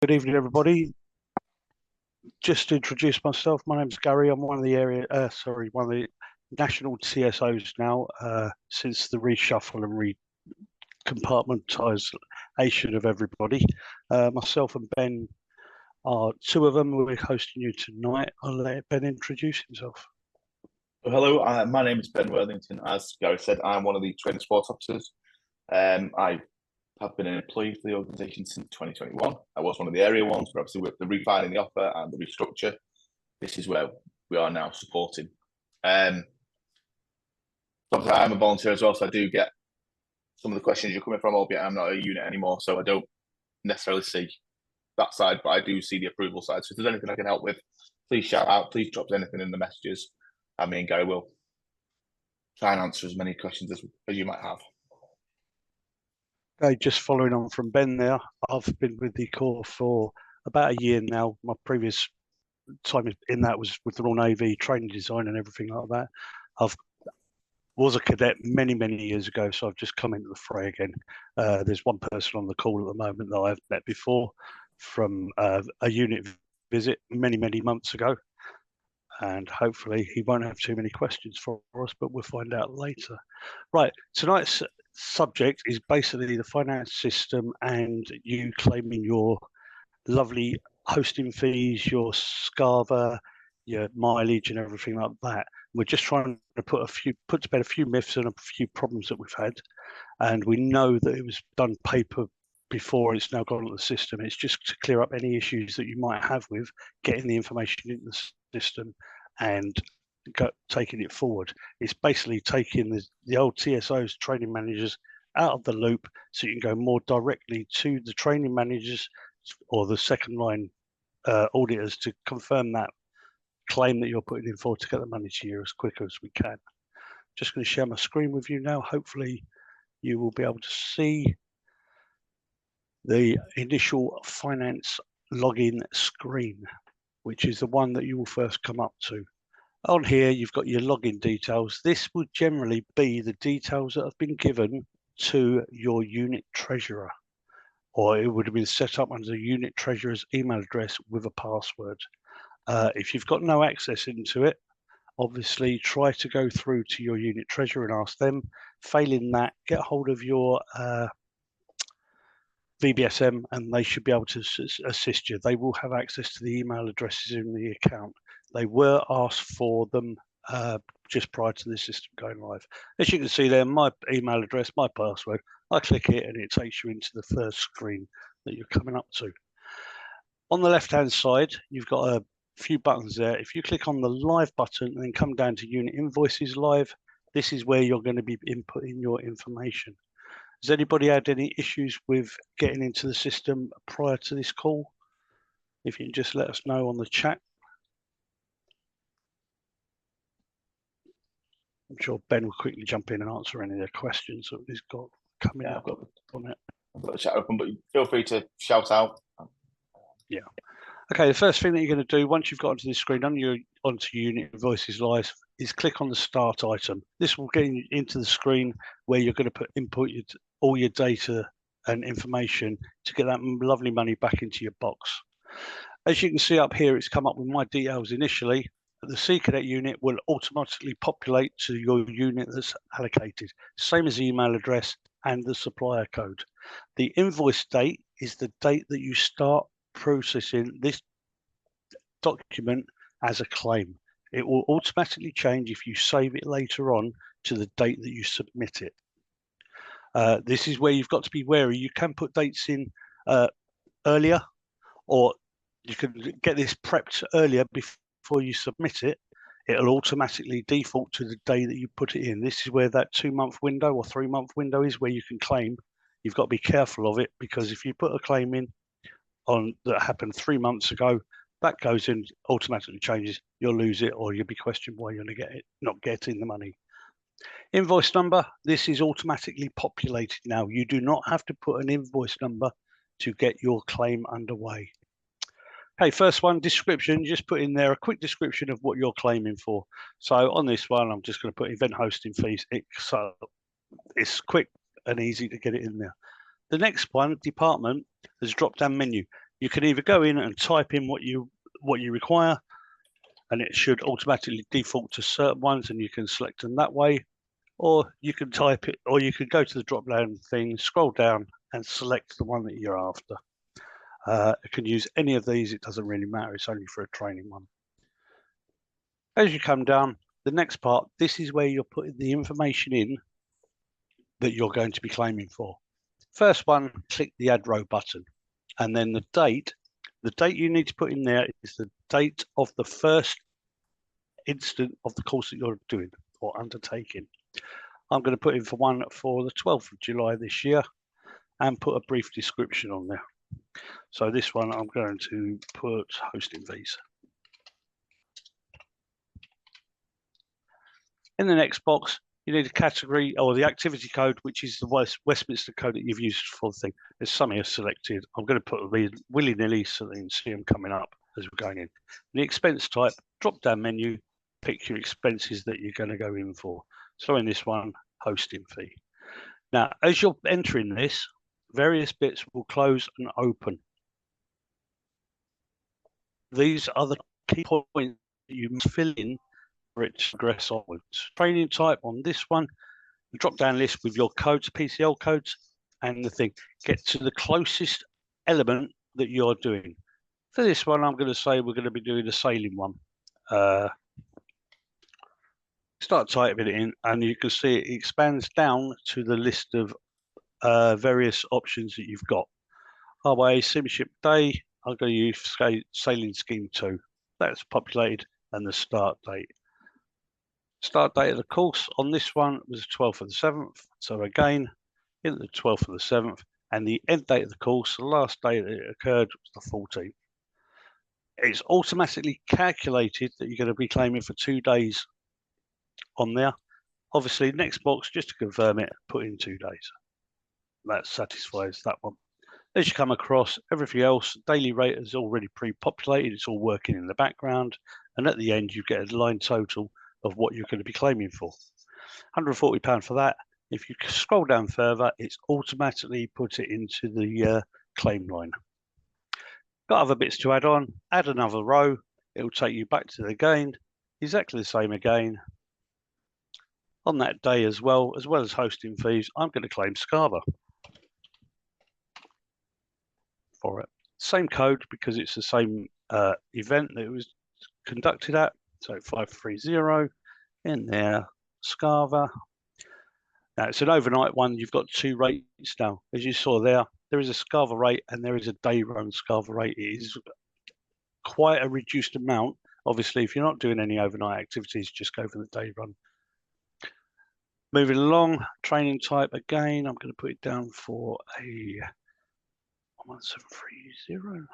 Good evening, everybody. Just to introduce myself, my name's Gary. I'm one of the one of the national TSOs now, since the reshuffle and recompartmentation of everybody. Myself and Ben are two of them. We're hosting you tonight. I'll let Ben introduce himself. Hello, my name is Ben Worthington. As Gary said, I'm one of the training sports officers. I have been an employee for the organisation since 2021. I was one of the area ones, but obviously with the refiling the offer and the restructure, this is where we are now supporting. I'm a volunteer as well, so I do get some of the questions you're coming from, albeit I'm not a unit anymore, so I don't necessarily see that side, but I do see the approval side. So if there's anything I can help with, please shout out, please drop anything in the messages, and me and Gary will try and answer as many questions as you might have. Okay, just following on from Ben there, I've been with the Corps for about a year now. My previous time in that was with the Royal Navy, training design and everything like that. Was a cadet many years ago, so I've just come into the fray again. There's one person on the call at the moment that I've met before from a unit visit many months ago, and hopefully he won't have too many questions for us, but we'll find out later. Right, tonight's subject is basically the finance system and you claiming your lovely hosting fees, your SCAVA, your mileage and everything like that. We're just trying to put to bed a few myths and a few problems that we've had. And we know that it was done paper before, it's now gone to the system. It's just to clear up any issues that you might have with getting the information into the system and taking it forward. It's basically taking the old TSOs, training managers, out of the loop so you can go more directly to the training managers or the second line auditors to confirm that claim that you're putting in for to get the money to you as quick as we can. Just going to share my screen with you now. Hopefully you will be able to see the initial finance login screen, which is the one that you will first come up to. On here, you've got your login details. This would generally be the details that have been given to your unit treasurer, or it would have been set up under the unit treasurer's email address with a password. If you've got no access into it, obviously try to go through to your unit treasurer and ask them. Failing that, get hold of your VBSM and they should be able to assist you. They will have access to the email addresses in the account. They were asked for them just prior to the system going live. As you can see there, my email address, my password, I click it and it takes you into the first screen that you're coming up to. On the left-hand side, you've got a few buttons there. If you click on the live button and then come down to unit invoices live, this is where you're going to be inputting your information. Has anybody had any issues with getting into the system prior to this call? If you can just let us know on the chat. I'm sure Ben will quickly jump in and answer any of the questions that he's got coming up on it. I've got the chat open, but feel free to shout out. Yeah. Okay, the first thing that you're going to do once you've got onto this screen, onto Unit Invoices Live, is click on the Start item. This will get you into the screen where you're going to input all your data and information to get that lovely money back into your box. As you can see up here, it's come up with my details initially. The Sea Cadet unit will automatically populate to your unit that's allocated, same as the email address and the supplier code. The invoice date is the date that you start processing this document as a claim. It will automatically change if you save it later on to the date that you submit it. This is where you've got to be wary. You can put dates in earlier, or you can get this prepped earlier before you submit it. It'll automatically default to the day that you put it in. This is where that 2-month window or 3-month window is where you can claim. You've got to be careful of it, because if you put a claim in that happened 3 months ago, that goes in, automatically changes, you'll lose it, or you'll be questioned why you're not getting the money. Invoice number, this is automatically populated now. You do not have to put an invoice number to get your claim underway. Okay, first one, description, just put in there a quick description of what you're claiming for. So on this one, I'm just going to put event hosting fees. So it's quick and easy to get it in there. The next one, department, there's a drop-down menu. You can either go in and type in what you require, and it should automatically default to certain ones, and you can select them that way. Or you can type it, or you can go to the drop down thing, scroll down, and select the one that you're after. You can use any of these, it doesn't really matter, it's only for a training one. As you come down, the next part, this is where you're putting the information in that you're going to be claiming for. First one, click the add row button, and then the date you need to put in there is the date of the first instant of the course that you're doing or undertaking. I'm going to put in for one for the 12th of July this year and put a brief description on there. So this one I'm going to put hosting fees. In the next box, you need a category or the activity code, which is the Westminster code that you've used for the thing. There's some here selected. I'm going to put them willy-nilly so that you can see them coming up as we're going in. The expense type, drop-down menu, pick your expenses that you're going to go in for. So in this one, hosting fee. Now, as you're entering this, various bits will close and open. These are the key points that you must fill in for it to progress onwards. Training type on this one, the drop-down list with your codes, PCL codes, and the thing. Get to the closest element that you're doing. For this one, I'm going to say we're going to be doing a sailing one. Start typing it in, and you can see it expands down to the list of various options that you've got. RYA Simship Day, I'm going to use Sailing Scheme 2. That's populated, and the start date. Start date of the course on this one was the 12th of the 7th. So again, in the 12th of the 7th, and the end date of the course, the last day that it occurred was the 14th. It's automatically calculated that you're going to be claiming for 2 days on there. Obviously, next box, just to confirm it, put in 2 days. That satisfies that one. As you come across, everything else, daily rate is already pre-populated. It's all working in the background. And at the end, you get a line total of what you're going to be claiming for. £140 for that. If you scroll down further, it's automatically put it into the claim line. Got other bits to add on. Add another row. It'll take you back to the gain. Exactly the same again. On that day as well as hosting fees, I'm going to claim Scava for it. Same code because it's the same event that it was conducted at. So 530 in there, Scava. Now it's an overnight one. You've got 2 rates now. As you saw there is a Scava rate and there is a day run Scava rate. It is quite a reduced amount. Obviously, if you're not doing any overnight activities, just go for the day run. Moving along, training type again, I'm going to put it down for a 1730.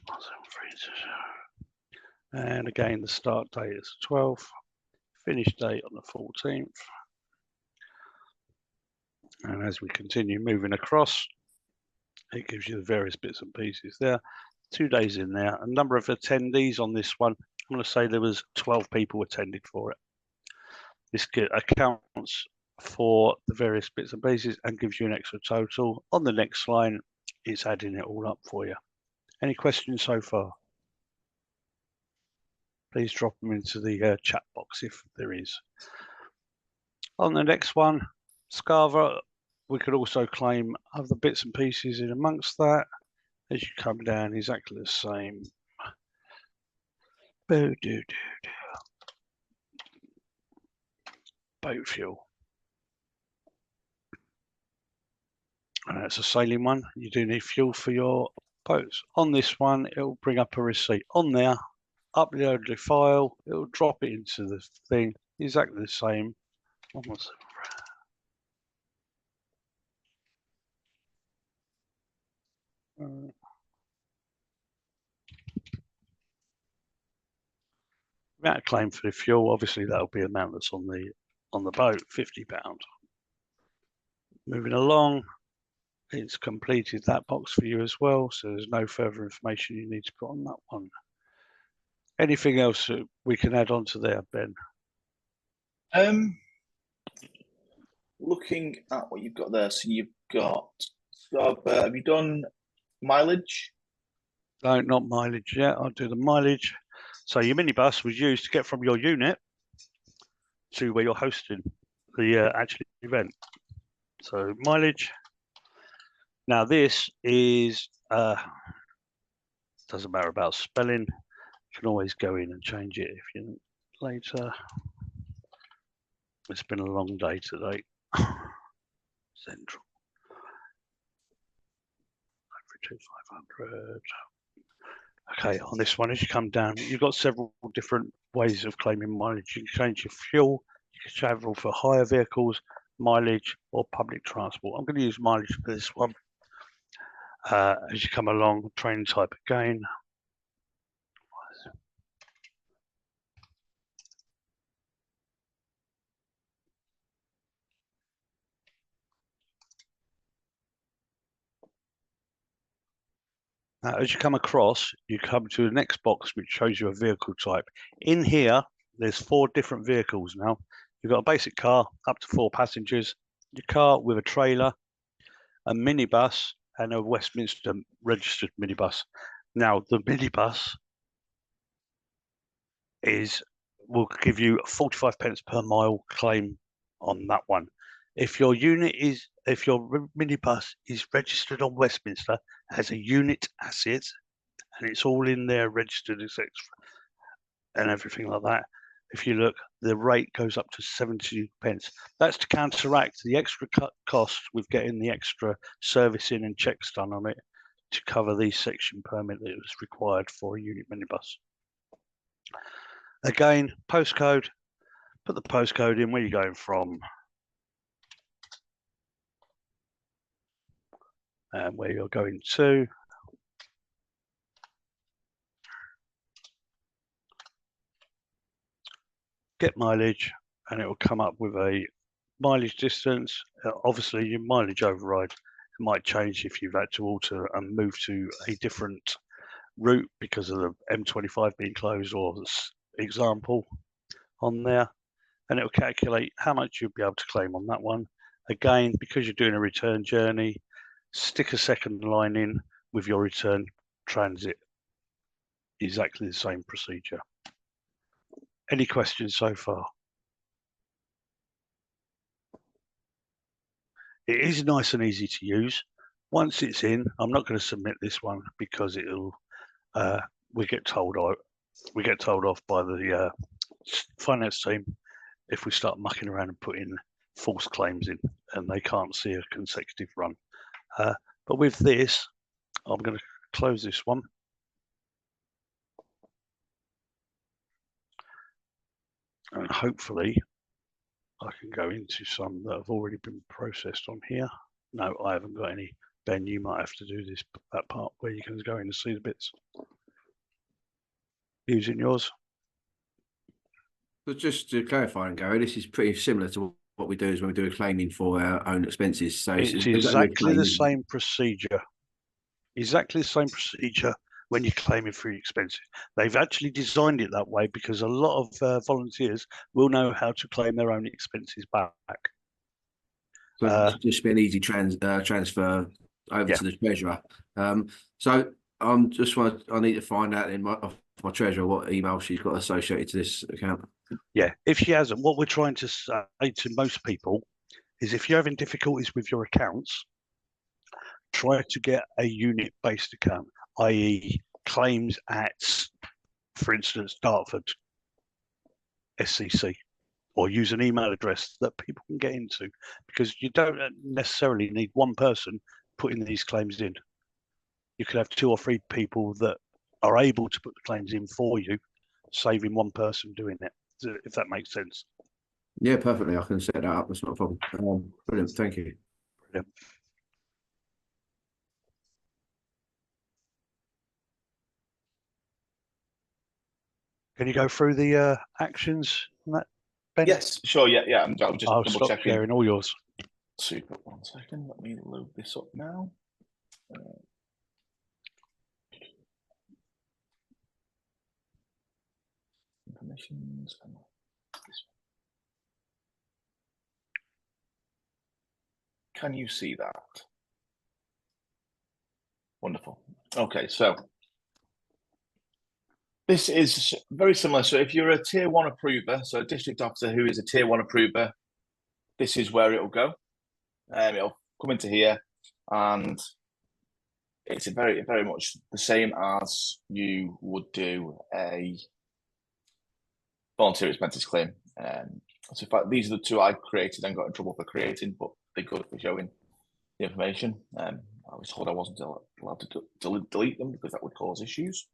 1730. And again, the start date is 12th, finish date on the 14th. And as we continue moving across, it gives you the various bits and pieces there. 2 days in there. A number of attendees on this one. I'm going to say there was 12 people attended for it. This accounts for the various bits and pieces and gives you an extra total. On the next line, it's adding it all up for you. Any questions so far? Please drop them into the chat box if there is. On the next one, Scava, we could also claim other bits and pieces in amongst that. As you come down, exactly the same. Boat fuel. And that's a sailing one. You do need fuel for your boats. On this one, it will bring up a receipt. On there, upload the file. It will drop it into the thing. Exactly the same. Almost. Amount of claim for the fuel, obviously that'll be the amount that's on the boat, £50. Moving along, it's completed that box for you as well, so there's no further information you need to put on that one. Anything else that we can add on to there, Ben? Looking at what you've got there, so you've got have you done mileage? No, not mileage yet. I'll do the mileage. So your minibus was used to get from your unit to where you're hosting the actual event. So mileage. Now this is doesn't matter about spelling. You can always go in and change it if you later. It's been a long day today. Central. 500. Okay, on this one, as you come down, you've got several different ways of claiming mileage. You can change your fuel, you can travel for hire vehicles, mileage, or public transport. I'm going to use mileage for this one. As you come along, train type again. Now, as you come across, you come to the next box, which shows you a vehicle type. In here, there's 4 different vehicles now. You've got a basic car, up to 4 passengers, your car with a trailer, a minibus, and a Westminster registered minibus. Now, the minibus will give you 45 pence per mile claim on that one. If your minibus is registered on Westminster, has a unit asset, and it's all in there registered, etc., and everything like that. If you look, the rate goes up to 70 pence. That's to counteract the extra cost with getting the extra servicing and checks done on it to cover the section permit that was required for a unit minibus. Again, postcode, put the postcode in where you're going from and where you're going to. Get mileage, and it will come up with a mileage distance. Obviously, your mileage override might change if you've had to alter and move to a different route because of the M25 being closed, or example on there, and it will calculate how much you'll be able to claim on that one. Again, because you're doing a return journey, stick a second line in with your return transit. Exactly the same procedure. Any questions so far? It is nice and easy to use. Once it's in, I'm not going to submit this one because it'll we get told off by the finance team if we start mucking around and putting false claims in, and they can't see a consecutive run. But with this, I'm going to close this one. And hopefully I can go into some that have already been processed on here. No, I haven't got any. Ben, you might have to do that part where you can go in and see the bits. Using yours. But just to clarify, and Gary, this is pretty similar to what we do is when we do a claiming for our own expenses. So it's exactly the same procedure. Exactly the same procedure when you're claiming for your expenses. They've actually designed it that way because a lot of volunteers will know how to claim their own expenses back. So it should just be an easy transfer over to the treasurer. So I need to find out in my treasurer what email she's got associated to this account. Yeah, if she hasn't, what we're trying to say to most people is if you're having difficulties with your accounts, try to get a unit-based account, i.e. claims at, for instance, Dartford SCC, or use an email address that people can get into, because you don't necessarily need one person putting these claims in. You could have 2 or 3 people that are able to put the claims in for you, saving one person doing it, if that makes sense. Yeah, perfectly. I can set that up. That's not a problem. Brilliant. Thank you. Brilliant. Can you go through the actions on that, Ben? Yes, sure. Yeah. I'm just I'll double stop checking. sharing, all yours. Super. 1 second. Let me load this up now. Permissions. Can you see that? Wonderful. Okay, so This is very similar. So if you're a tier 1 approver, so a district officer who is a tier 1 approver, this is where it'll go. It'll come into here, and it's very, very much the same as you would do a volunteer expenses claim. So in fact, these are the two I created and got in trouble for creating, but they're good for showing the information. I was told I wasn't allowed to delete them because that would cause issues.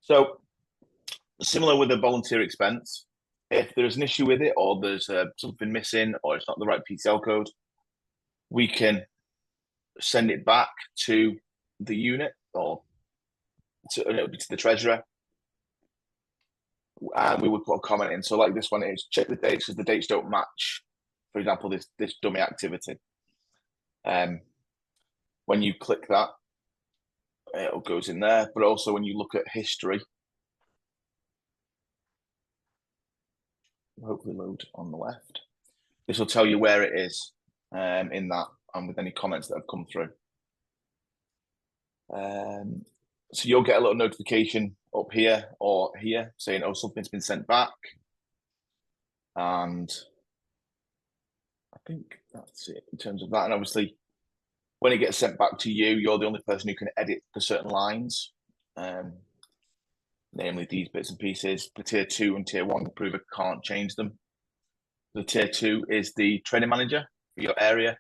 So similar with a volunteer expense, if there's an issue with it, or there's something missing, or it's not the right PCL code, we can send it back to the unit, or to the treasurer, and we would put a comment in. So like this one is, check the dates, because the dates don't match, for example, this dummy activity. When you click that, it goes in there. But also when you look at history, hopefully load on the left, this will tell you where it is in that, and with any comments that have come through. So you'll get a little notification up here or here saying, oh, something's been sent back. And I think that's it in terms of that. And obviously, when it gets sent back to you, you're the only person who can edit the certain lines, namely these bits and pieces. The tier 2 and tier 1 approver can't change them. The tier 2 is the training manager for your area,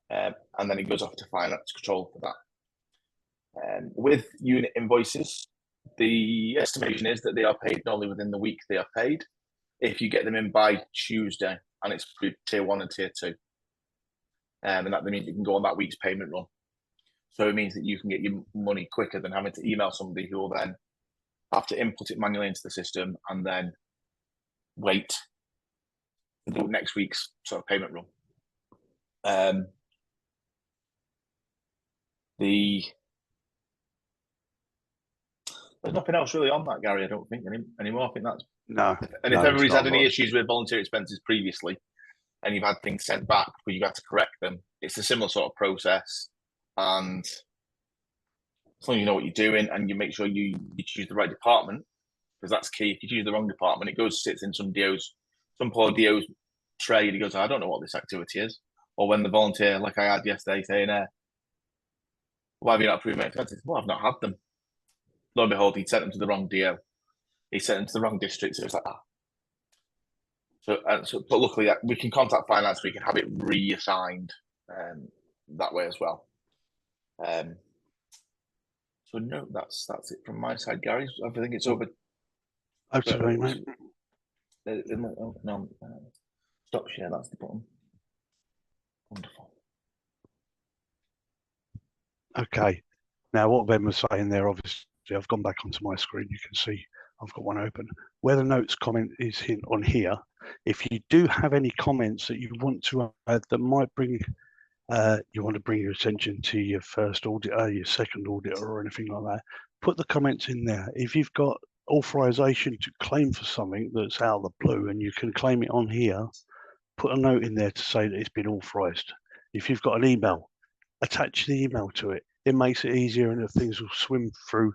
and then it goes off to finance control for that. With unit invoices, the estimation is that they are paid normally within the week they are paid, if you get them in by Tuesday, and it's tier 1 and tier 2. And that means you can go on that week's payment run. So it means that you can get your money quicker than having to email somebody who will then have to input it manually into the system and then wait until next week's sort of payment run. There's nothing else really on that, Gary, I don't think anymore. I think that's No. And if everybody's had any issues with volunteer expenses previously, and you've had things sent back where you've had to correct them, it's a similar sort of process. And as long as you know what you're doing and you make sure you choose the right department, because that's key. If you choose the wrong department, it sits in some poor DO's tray, and he goes, I don't know what this activity is. Or when the volunteer, like I had yesterday, saying, why have you not approved my expenses? Well, I've not had them. Lo and behold, he sent them to the wrong DO. He sent them to the wrong district. So it was like, but luckily we can contact finance. We can have it reassigned that way as well. So no, that's it from my side, Gary. I think it's over. Absolutely, mate. No, stop share. That's the button. Wonderful. Okay. Now, what Ben was saying there, obviously, I've gone back onto my screen. You can see I've got one open. Where the notes comment is on here, if you do have any comments that you want to add that might bring, you want to bring your attention to your first auditor, your second auditor, or anything like that, put the comments in there. If you've got authorization to claim for something that's out of the blue and you can claim it on here, put a note in there to say that it's been authorized. If you've got an email, attach the email to it. It makes it easier, and things will swim through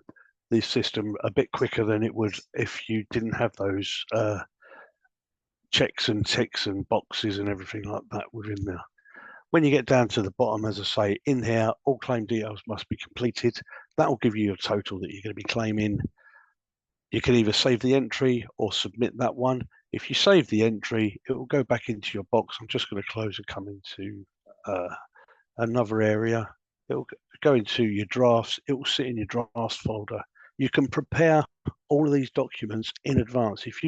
the system a bit quicker than it would if you didn't have those checks and ticks and boxes and everything like that within there. When you get down to the bottom, as I say, in here, all claim details must be completed. That will give you your total that you're going to be claiming. You can either save the entry or submit that one. If you save the entry, it will go back into your box. I'm just going to close and come into another area. It will go into your drafts. It will sit in your drafts folder. You can prepare all of these documents in advance. If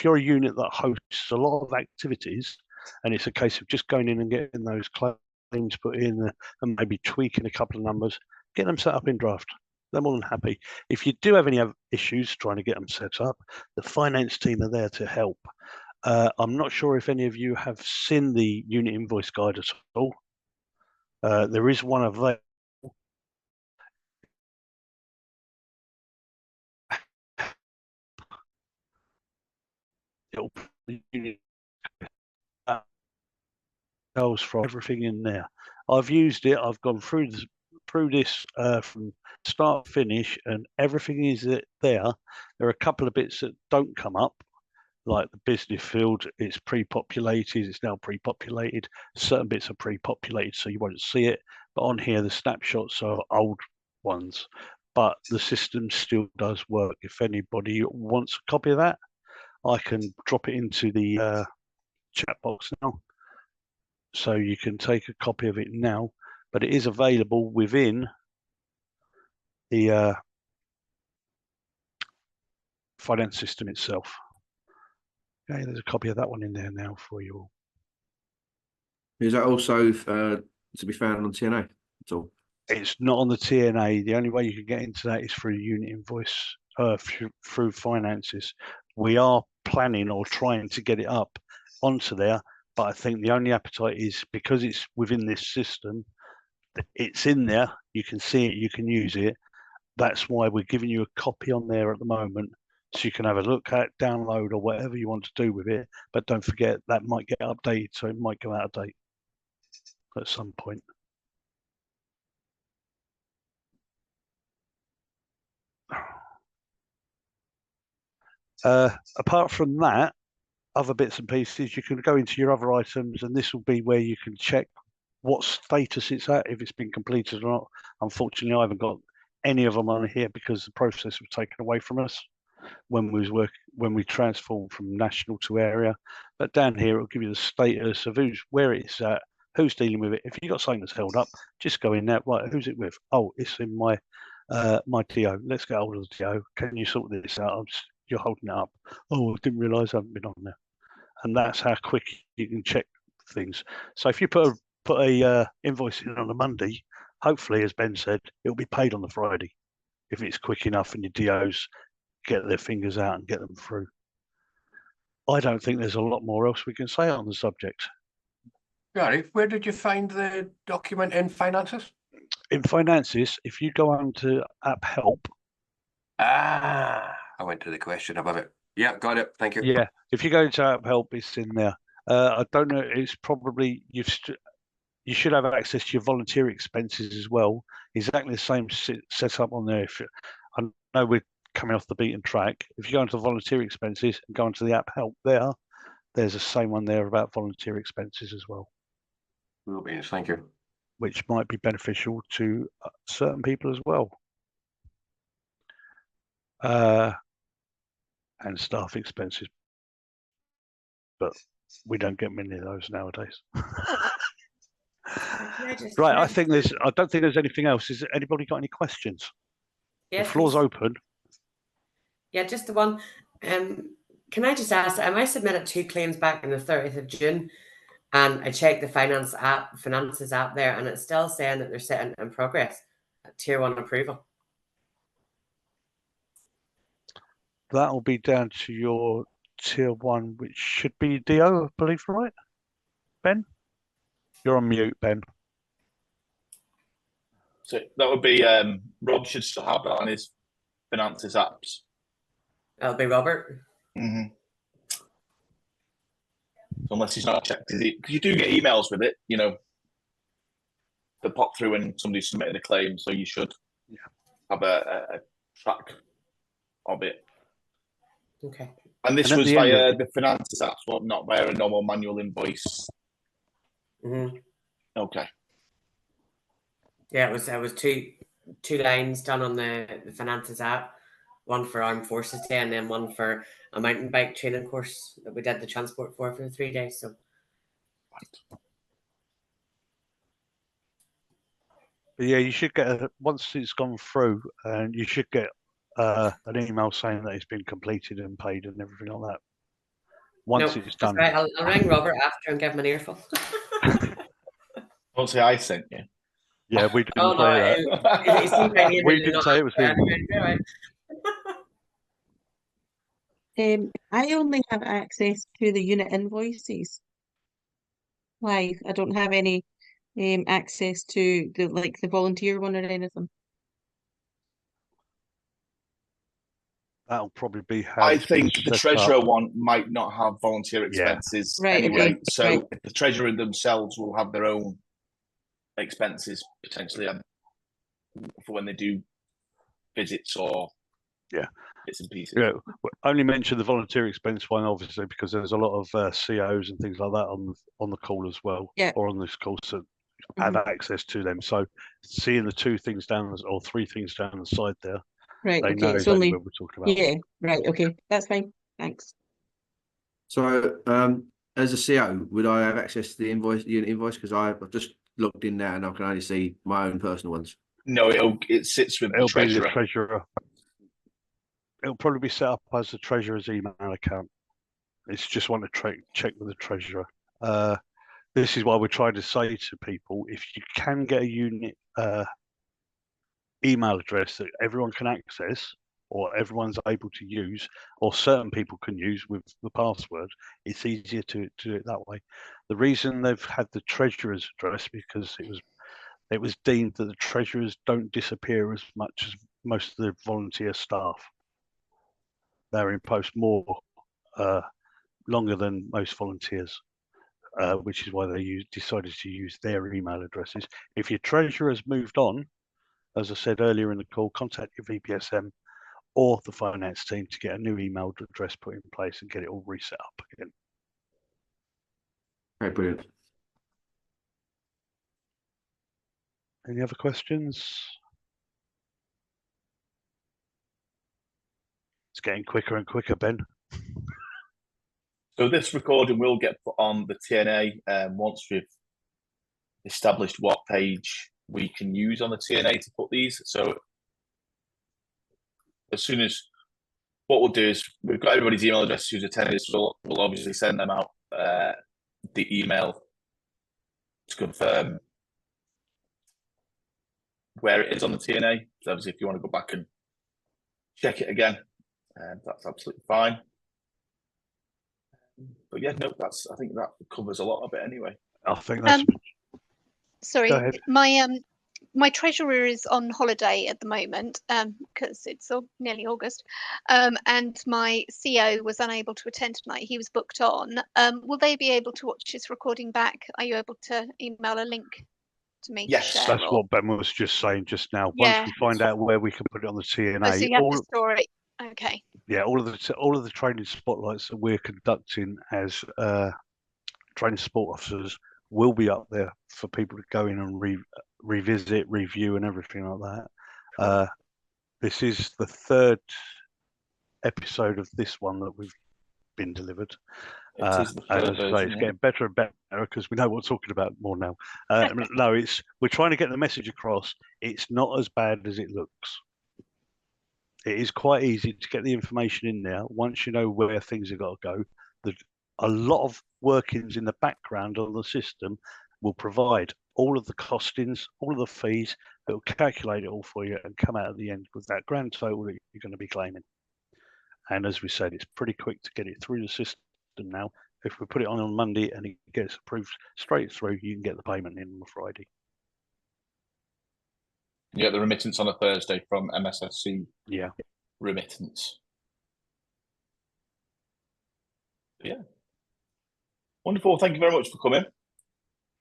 you're a unit that hosts a lot of activities, and it's a case of just going in and getting those claims put in and maybe tweaking a couple of numbers, get them set up in draft. They're more than happy. If you do have any issues trying to get them set up, the finance team are there to help. I'm not sure if any of you have seen the unit invoice guide at all. There is one available. It'll put the unit from everything in there. I've used it. I've gone through through this from start to finish, and everything is there. There are a couple of bits that don't come up, like the business field. It's pre-populated. It's now pre-populated. Certain bits are pre-populated, so you won't see it. But on here, the snapshots are old ones. But the system still does work. If anybody wants a copy of that, I can drop it into the chat box now, so you can take a copy of it now. But it is available within the finance system itself. Okay, there's a copy of that one in there now for you all. Is that also to be found on TNA at all? It's not on the TNA. The only way you can get into that is through unit invoice, through finances. We are planning or trying to get it up onto there, but I think the only appetite is because it's within this system, it's in there, you can see it, you can use it. That's why we're giving you a copy on there at the moment, so you can have a look at, download, or whatever you want to do with it. But don't forget that might get updated, so it might go out of date at some point. Apart from that, other bits and pieces, you can go into your other items, and this will be where you can check what status it's at, if it's been completed or not. Unfortunately, I haven't got any of them on here because the process was taken away from us when we transformed from national to area. But down here, it'll give you the status of where it's at, who's dealing with it. If you've got something that's held up, just go in there. Right, who's it with? Oh, it's in my my DO. Let's get hold of the DO. Can you sort this out? You're holding it up. Oh, I didn't realise I haven't been on there. And that's how quick you can check things. So if you put a invoice in on a Monday, hopefully, as Ben said, it'll be paid on the Friday if it's quick enough and your DOs get their fingers out and get them through. I don't think there's a lot more else we can say on the subject. Gary, where did you find the document in finances? In finances, if you go on to app help. I went to the question above it. Yeah, got it. Thank you. Yeah, if you go into app help, it's in there. I don't know. It's probably you should have access to your volunteer expenses as well. Exactly the same set up on there. I know we're coming off the beaten track. If you go into volunteer expenses and go into the app help there's the same one there about volunteer expenses as well. Thank you. Which might be beneficial to certain people as well. And staff expenses. But we don't get many of those nowadays. Right, I don't think there's anything else. Is anybody got any questions? Yes, the floor's open. Yeah, just the one. Can I just ask, I submitted 2 claims back on the 30th of June, and I checked the finances app there, and it's still saying that they're sitting in progress at tier 1 approval. That'll be down to your tier 1, which should be DO, I believe, right? Ben? You're on mute, Ben. So that would be Rob should still have that on his finances apps. That'll be Robert. Mm-hmm. So unless he's not checked, because you do get emails with it, that pop through when somebody submitted a claim. So you should have a track of it. Okay. And this was via the finances apps, but not via a normal manual invoice. Mm-hmm. Okay. Yeah, it was two lines done on the finances app, one for Armed Forces Day and then one for a mountain bike training course that we did the transport for the 3 days. So But yeah, you should get once it's gone through, and you should get an email saying that it's been completed and paid and everything like that. Once it's done. Right. I'll ring Robert after and give him an earful. Don't say I sent you. Yeah, we didn't say that. We didn't say it was him. I only have access to the unit invoices live. I don't have any access to the volunteer one or anything. That'll probably be how I think the treasurer one might not have volunteer expenses anyway. Okay. So the treasurer themselves will have their own expenses potentially. for when they do visits or bits and pieces. Yeah, only mention the volunteer expense one, obviously, because there's a lot of COs and things like that on the call as well, or on this call, so have access to them. So seeing the 2 things down or 3 things down the side there, right? they know Okay, it's exactly only what we're talking about. yeah, right. Okay, that's fine. Thanks. So, as a CO, would I have access to the unit invoice? Because I've just logged in now and I can only see my own personal ones. No, it sits with It'll the treasurer. be the treasurer. It'll probably be set up as the treasurer's email account. It's just want to check with the treasurer. This is why we're trying to say to people, if you can get a unit email address that everyone can access or everyone's able to use or certain people can use with the password, it's easier to do it that way. The reason they've had the treasurer's address because it was deemed that the treasurers don't disappear as much as most of the volunteer staff. They're in post more longer than most volunteers, which is why they decided to use their email addresses. If your treasurer has moved on, as I said earlier in the call, contact your VPSM or the finance team to get a new email address put in place and get it all reset up again. Okay, brilliant. Any other questions? It's getting quicker and quicker, Ben. So this recording will get put on the TNA once we've established what page we can use on the TNA to put these. So as soon as what we'll do is we've got everybody's email address who's attended, so we'll obviously send them out the email to confirm where it is on the TNA. So obviously if you want to go back and check it again, that's absolutely fine. But yeah, no, I think that covers a lot of it anyway. I think that's sorry, Go ahead. my treasurer is on holiday at the moment because it's nearly August, and my CO was unable to attend tonight. He was booked on. Will they be able to watch this recording back? Are you able to email a link to me? Yes, to share, that's what Ben was just saying just now. Yeah. Once we find out where we can put it on the TNA, Oh, so you have to store it. Okay. Yeah, all of the training spotlights that we're conducting as training support officers will be up there for people to go in and revisit, review, and everything like that. This is the 3rd episode of this one that we've been delivered. It is the and third as I say, version, it's yeah. getting better and better because we know what we're talking about more now. No, we're trying to get the message across. It's not as bad as it looks. It is quite easy to get the information in there once you know where things have got to go. A lot of workings in the background on the system will provide all of the costings, all of the fees. It will calculate it all for you and come out at the end with that grand total that you're going to be claiming. And as we said, it's pretty quick to get it through the system now. If we put it on Monday and it gets approved straight through, you can get the payment in on Friday. You get the remittance on a Thursday from MSFC. Yeah. Remittance. Yeah. Wonderful. Thank you very much for coming.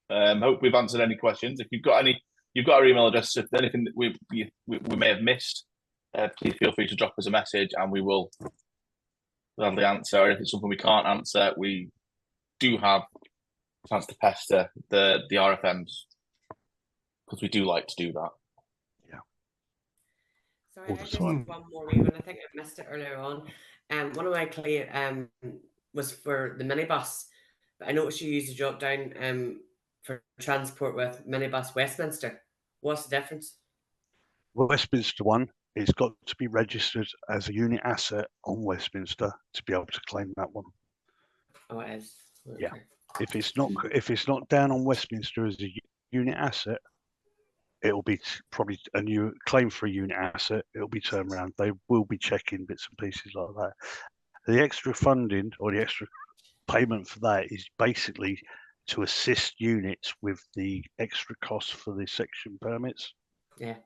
Hope we've answered any questions. If you've got any, you've got our email address. If there's anything that we may have missed, please feel free to drop us a message and we will gladly answer. If it's something we can't answer, we do have a chance to pester the RFMs because we do like to do that. Sorry, all I the just time. need one more wee one. I think I missed it earlier on. One of my claim was for the minibus, but I noticed you used a drop down for transport with minibus Westminster. What's the difference? Westminster one, it's got to be registered as a unit asset on Westminster to be able to claim that one. Oh, it is. Okay. Yeah. If it's not down on Westminster as a unit asset, it'll be probably a new claim for a unit asset. It'll be turned around. They will be checking bits and pieces like that. The extra funding or the extra payment for that is basically to assist units with the extra costs for the section permits. Yeah.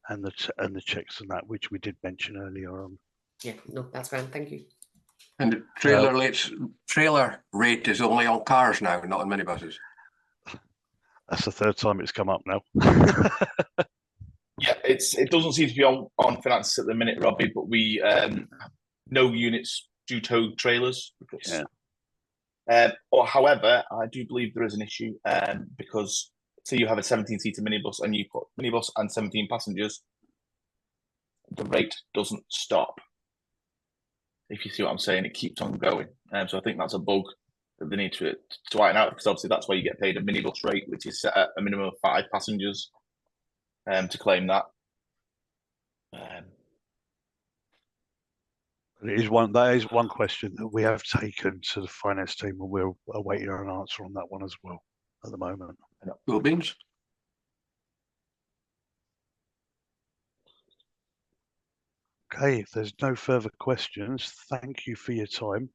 And the checks and that, which we did mention earlier on. Yeah, no, that's fine. Thank you. And the trailer rate is only on cars now, not on minibuses. That's the 3rd time it's come up now. Yeah, It doesn't seem to be on finances at the minute, Robbie, but we no units do tow trailers. Because, or however, I do believe there is an issue because say you have a 17-seater minibus and you put minibus and 17 passengers, the rate doesn't stop. If you see what I'm saying, it keeps on going. So I think that's a bug that they need to iron out, because obviously that's why you get paid a minibus rate, which is set at a minimum of 5 passengers to claim that. That is one question that we have taken to the finance team, and we're awaiting an answer on that one as well at the moment. Cool beans. Okay, if there's no further questions, thank you for your time.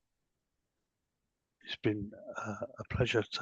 It's been a pleasure to